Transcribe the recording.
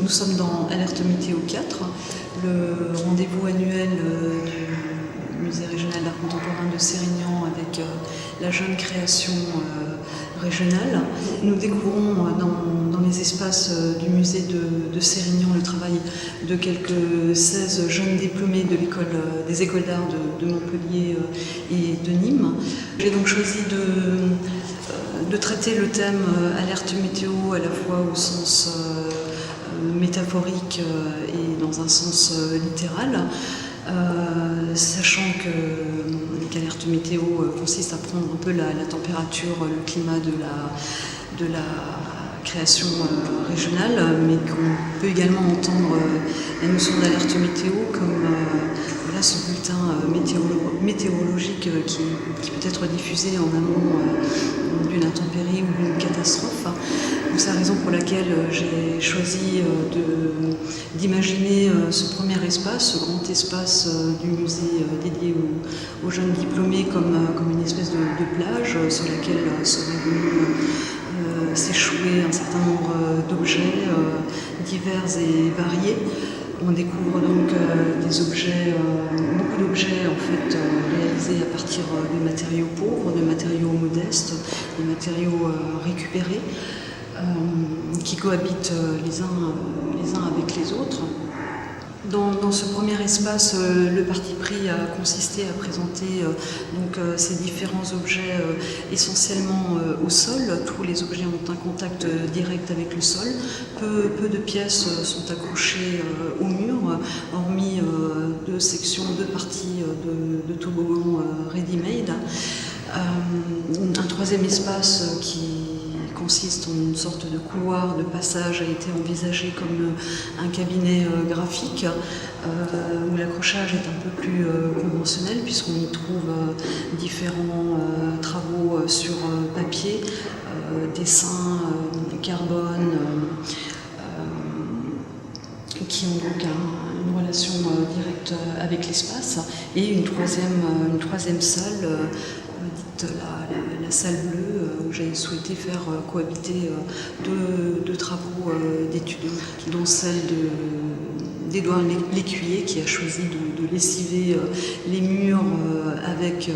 Nous sommes dans Alerte Météo 4, le rendez-vous annuel du Musée régional d'art contemporain de Sérignan avec la jeune création régionale. Nous découvrons dans les espaces du musée de Sérignan le travail de quelques 16 jeunes diplômés des écoles d'art de Montpellier et de Nîmes. J'ai donc choisi de traiter le thème alerte météo à la fois au sens métaphorique et dans un sens littéral, sachant qu'alerte météo consiste à prendre un peu la température, le climat de la création régionale, mais qu'on peut également entendre la notion d'alerte météo comme ce bulletin météorologique qui peut être diffusé en amont d'une intempérie ou d'une catastrophe. C'est la raison pour laquelle j'ai choisi d'imaginer ce premier espace, ce grand espace du musée dédié aux jeunes diplômés comme une espèce de plage sur laquelle seraient venus s'échouer un certain nombre d'objets divers et variés. On découvre donc beaucoup d'objets en fait réalisés à partir de matériaux pauvres, de matériaux modestes, de matériaux récupérés, qui cohabitent les uns avec les autres. Dans ce premier espace, le parti pris a consisté à présenter ces différents objets essentiellement au sol. Tous les objets ont un contact direct avec le sol. Peu de pièces sont accrochées au mur, hormis deux parties de toboggan ready-made. Un troisième espace qui consiste en une sorte de couloir de passage a été envisagé comme un cabinet graphique où l'accrochage est un peu plus conventionnel puisqu'on y trouve différents travaux sur papier, dessins, carbone, qui ont donc une relation directe avec l'espace, et une troisième salle dite la salle bleue, où j'ai souhaité faire cohabiter deux travaux d'études, dont celle d'Édouard Lécuyer, qui a choisi de lessiver les murs avec